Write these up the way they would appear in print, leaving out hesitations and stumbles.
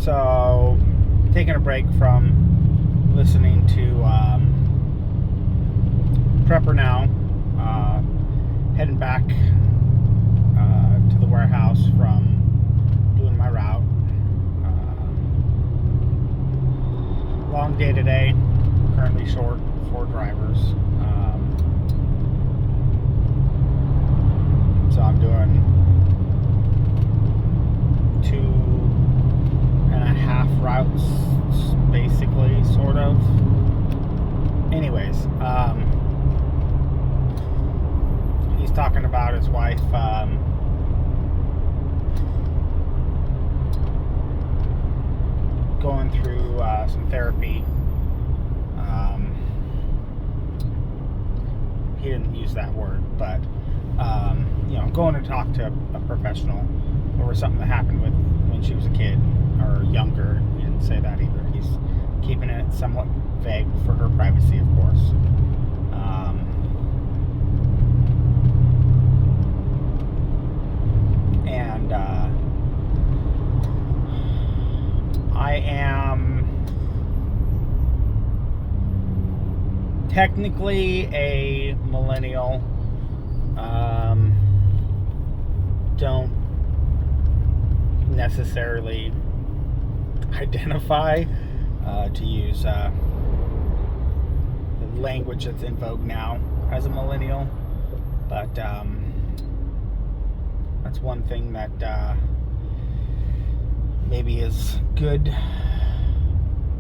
So, taking a break from listening to Prepper Now, heading back to the warehouse from doing my route. Long day today, currently short 4 drivers. So I'm doing 2.5 routes, basically, sort of. Anyways, he's talking about his wife going through some therapy. He didn't use that word, but going to talk to a professional over something that happened with when she was a kid or younger. He didn't say that either. He's keeping it somewhat vague for her privacy, of course. And I am technically a millennial. Don't necessarily identify, to use the language that's in vogue now, as a millennial, but that's one thing that maybe is good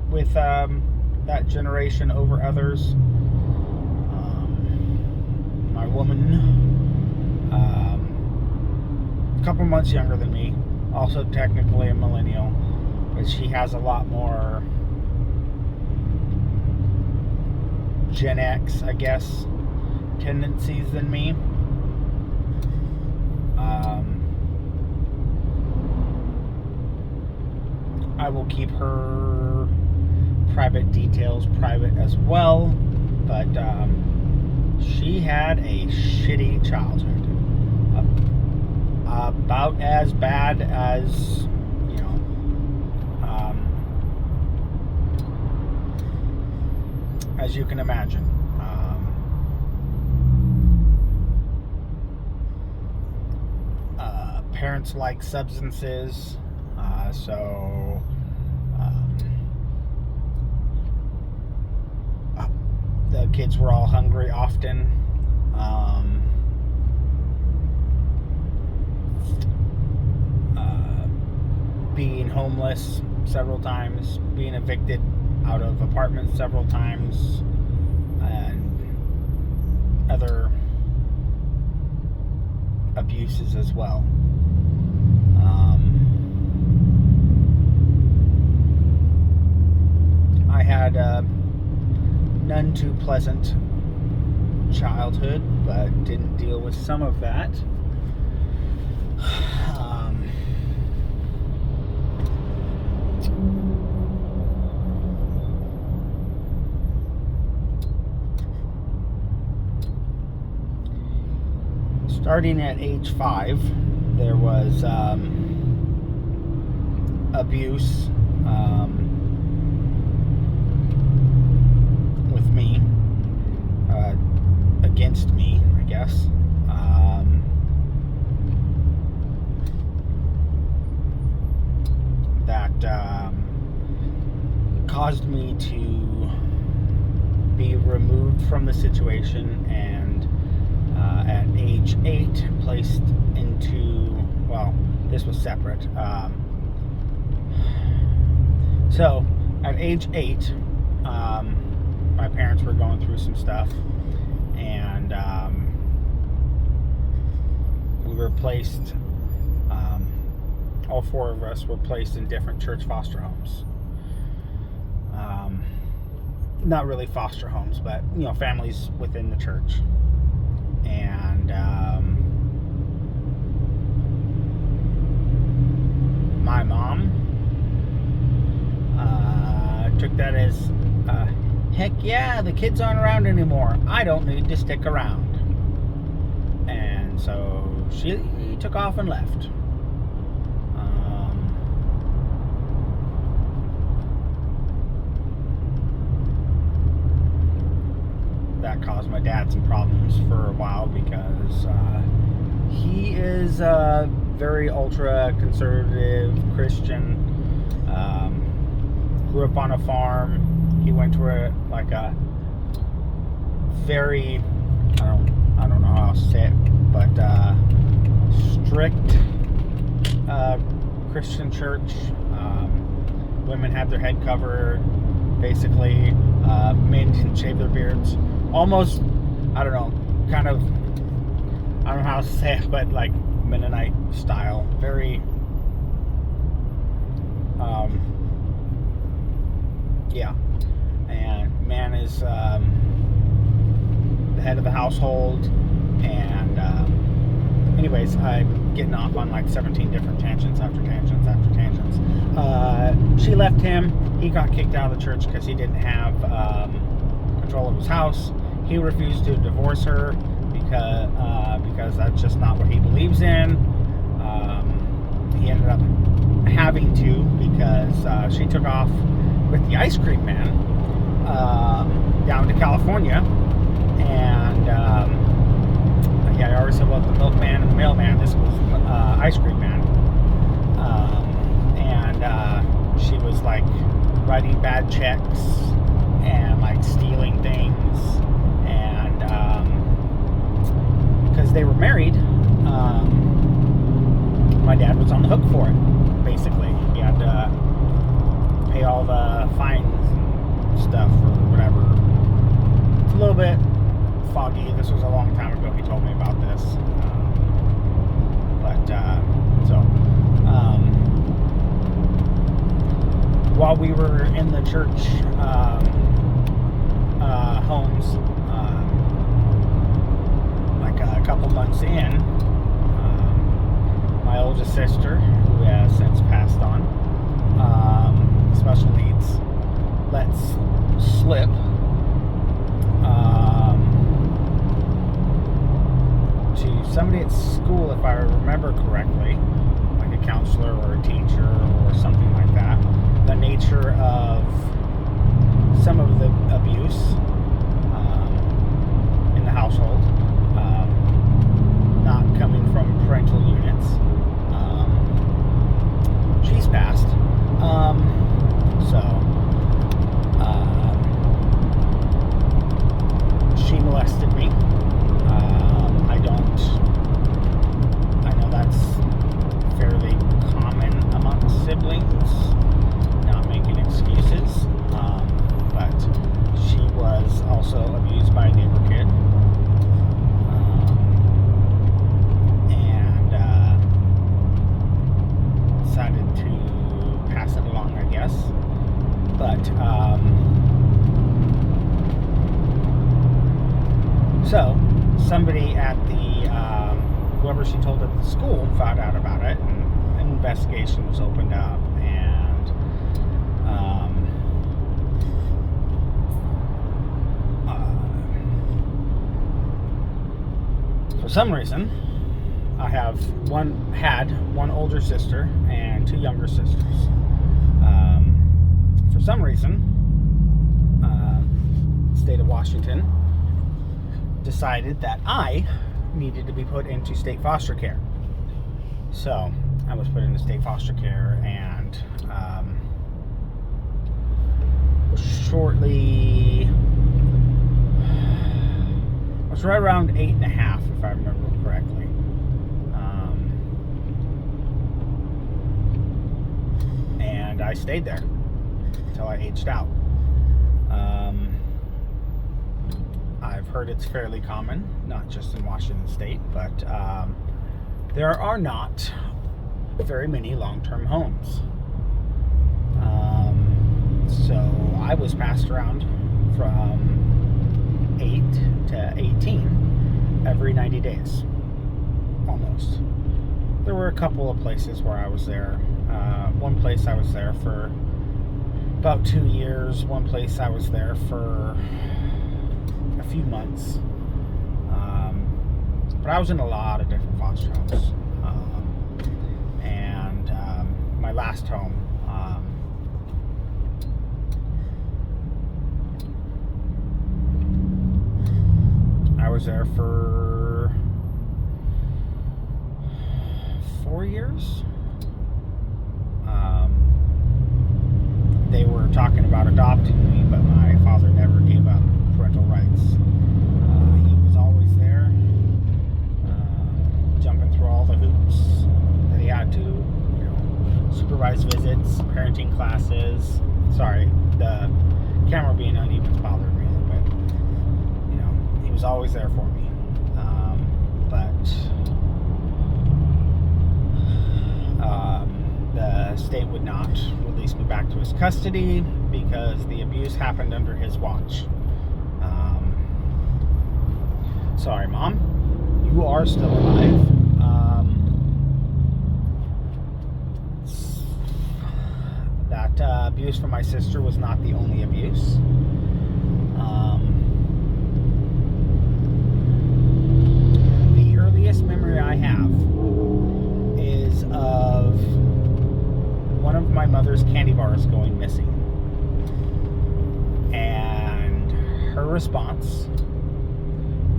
with that generation over others. My woman, a couple months younger than me, also technically a millennial, but she has a lot more Gen X, I guess, tendencies than me. I will keep her private details private as well, but she had a shitty childhood. About as bad as, as you can imagine. Parents like substances, so the kids were all hungry often. Being homeless several times, being evicted out of apartments several times, and other abuses as well. I had a none too pleasant childhood, but didn't deal with some of that. Starting at age 5, there was abuse with me, against me, I guess. That caused me to be removed from the situation, and at age 8 placed into, well, this was separate. So at age 8, my parents were going through some stuff, and we were placed, all 4 of us were placed in different church foster homes. Not really foster homes, but families within the church. And my mom took that as, heck yeah, the kids aren't around anymore, I don't need to stick around. And so she took off and left. That caused my dad some problems for a while because he is a very ultra conservative Christian. Grew up on a farm. He went to a very, I don't know how to say it, but strict Christian church. Women had their head covered. Basically, men didn't shave their beards. Almost, I don't know how to say it, but like Mennonite style. Very, yeah. And man is the head of the household. And anyways, I'm getting off on like 17 different tangents after tangents after tangents. She left him. He got kicked out of the church because he didn't have control of his house. He refused to divorce her because that's just not what he believes in. He ended up having to because she took off with the ice cream man down to California. And yeah, I already said about the milkman and the mailman. This was ice cream man. And she was like writing bad checks and like stealing things. And because they were married, my dad was on the hook for it. Basically, he had to pay all the fines and stuff or whatever. It's a little bit foggy. This was a long time ago. He told me about this, while we were in the church homes, like a couple months in, my oldest sister, who has since passed on, special needs, lets slip to somebody at school, if I remember correctly, like a counselor or a teacher or something like that, the nature of some of the abuse in the household, not coming from parental units. She's passed. She molested me. I know that's fairly common amongst siblings, not making excuses, but she was also abused by a neighbor kid. And decided to pass it along, I guess. But so somebody at the whoever she told at the school found out about it, and an investigation was opened up, and for some reason I had one older sister and two younger sisters. For some reason, the state of Washington decided that I needed to be put into state foster care. So I was put into state foster care, and I was right around 8.5, if I remember correctly. And I stayed there until I aged out. I've heard it's fairly common, not just in Washington State, but there are not very many long-term homes. So I was passed around from 8 to 18 every 90 days, almost. There were a couple of places where I was there. One place I was there for about 2 years. One place I was there for a few months. But I was in a lot of different foster homes. And my last home, I was there for 4 years. They were talking about adopting me, but my father never gave up parental rights. He was always there, jumping through all the hoops that he had to, supervise visits, parenting classes. Sorry, the camera being uneven is bothering me a little bit. He was always there for me. The state would not release me back to his custody because the abuse happened under his watch. Sorry, Mom. You are still alive. That abuse from my sister was not the only abuse. The earliest memory I have is of one of my mother's candy bars going missing. And her response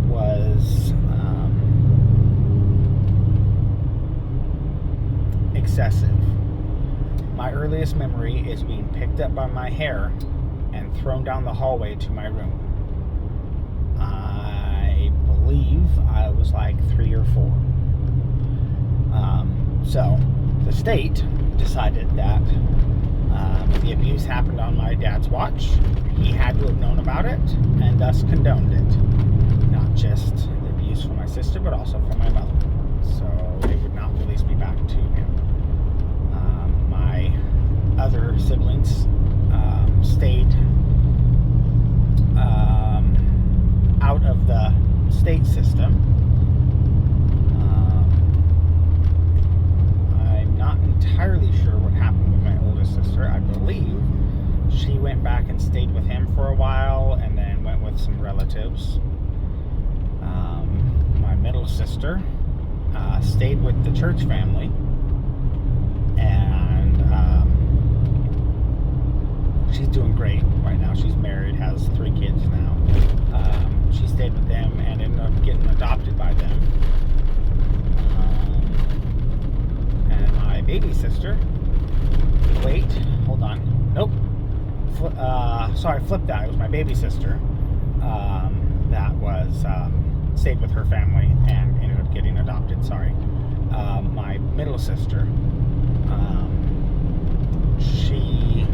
was excessive. My earliest memory is being picked up by my hair and thrown down the hallway to my room. I believe I was like 3 or 4. So the state decided that the abuse happened on my dad's watch. He had to have known about it and thus condoned it. Not just the abuse from my sister, but also from my mother. So they would not release me back to him. My other siblings stayed out of the state system. I'm not entirely sure what happened with my oldest sister. I believe she went back and stayed with him for a while and then went with some relatives. My middle sister stayed with the church family, and she's doing great right now. She's married, has 3 kids now. She stayed with them and ended up getting adopted by them. And my baby sister, wait, hold on, nope, flip that. It was my baby sister that was stayed with her family and ended up getting adopted. Sorry. My middle sister, she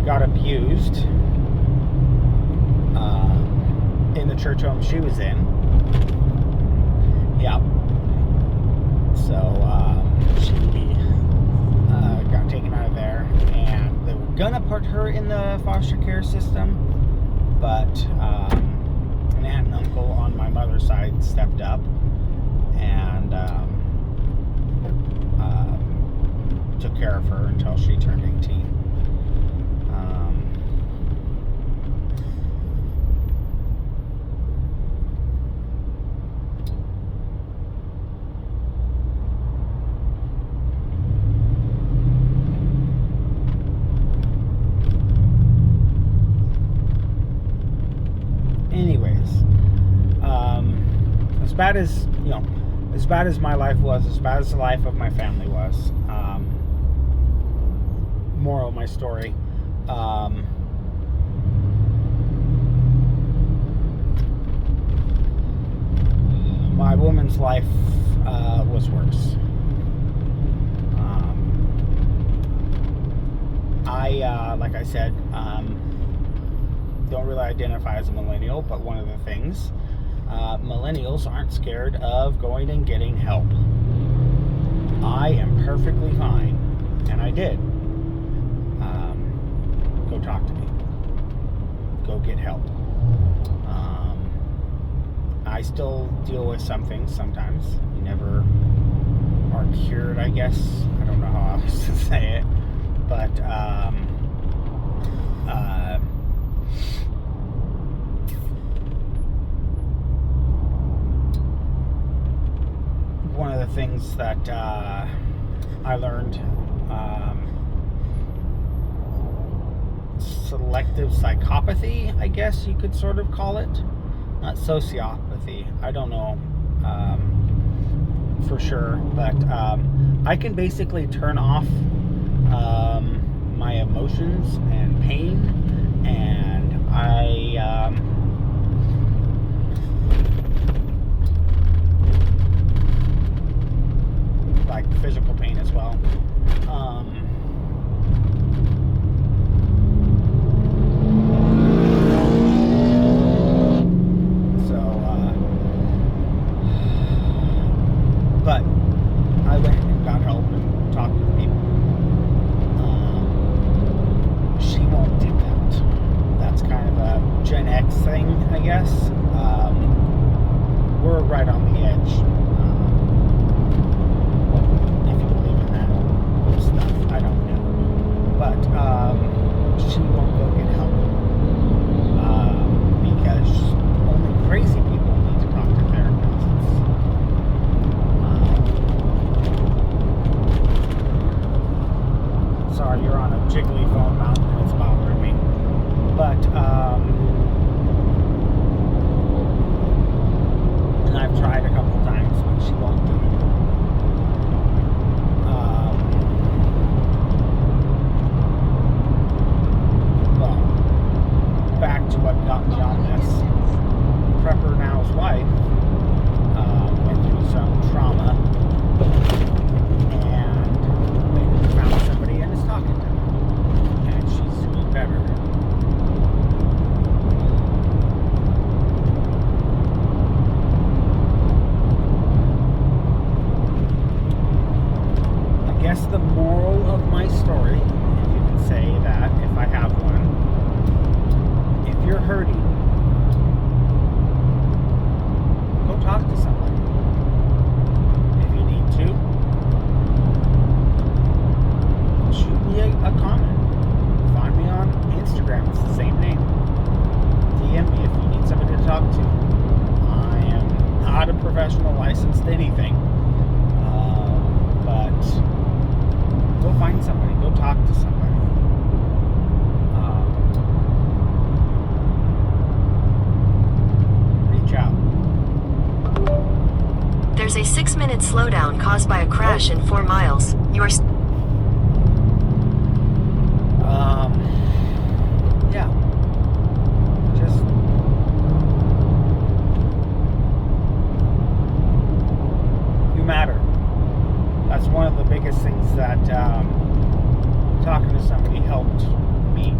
got abused in the church home she was in. Yeah. So she got taken out of there, and they were gonna put her in the foster care system, but an aunt and uncle on my mother's side stepped up and took care of her until she turned 18. As bad as my life was, as bad as the life of my family was, moral of my story, my woman's life was worse. Like I said, don't really identify as a millennial, but one of the things, millennials aren't scared of going and getting help. I am perfectly fine, and I did. Go talk to people. Go get help. I still deal with some things sometimes. You never are cured, I guess. I don't know how else to say it. But things that I learned. Selective psychopathy, I guess you could sort of call it. Not sociopathy. I don't know for sure, but I can basically turn off my emotions and pain, and like physical pain as well. But I went and got help and talked with people. She won't do that. That's kind of a Gen X thing, I guess. We're right on the edge. If you believe in that stuff, I don't know. But she won't go get help. Because only crazy people need to talk to therapists. Sorry, you're on a jiggly phone mount and it's bothering me. But, and I've tried a couple times, but she won't do it. Well, back to what got me on this. Prepper Now's wife went through some trauma and found somebody and is talking to her, and she's doing better. I guess the moral of my story, if you can say that, if I have one, if you're hurting, go talk to somebody. If you need to, shoot me a comment. Find me on Instagram. It's the same name. DM me if you need somebody to talk to. I am not a professional licensed anything. But go find somebody. Go talk to somebody. Reach out. There's a 6-minute slowdown caused by a crash in 4 miles. You are... Yeah. Just you matter. That's one of the biggest things that talking to somebody helped me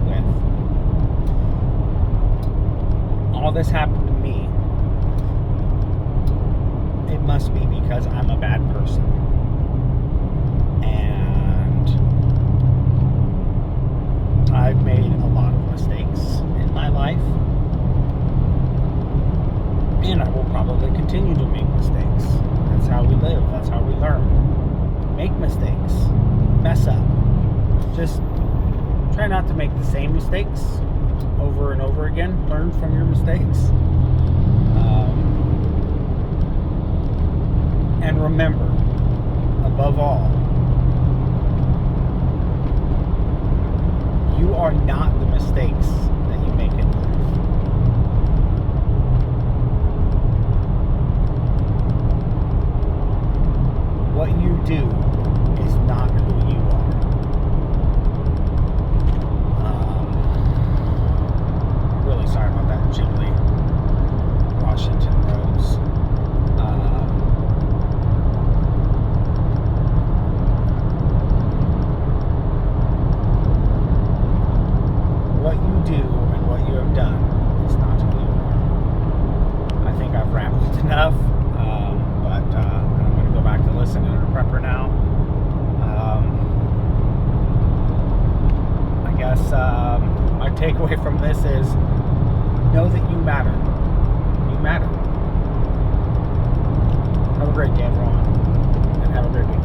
with. All this happened to me. It must be because I'm a bad person. And I've made a lot of mistakes in my life. And I will probably continue to make mistakes. That's how we live. That's how we learn. Make mistakes. Mess up. Just try not to make the same mistakes over and over again. Learn from your mistakes. And remember, above all, you are not the mistakes that you make in life. What you do is not who you are. Really sorry about that jiggly Washington roads. What you do and what you have done is not who you are. I think I've rambled enough, but I'm going to go back to listening to Prepper Now. I guess my takeaway from this is know that you matter. You matter. Have a great day, everyone, and have a great week.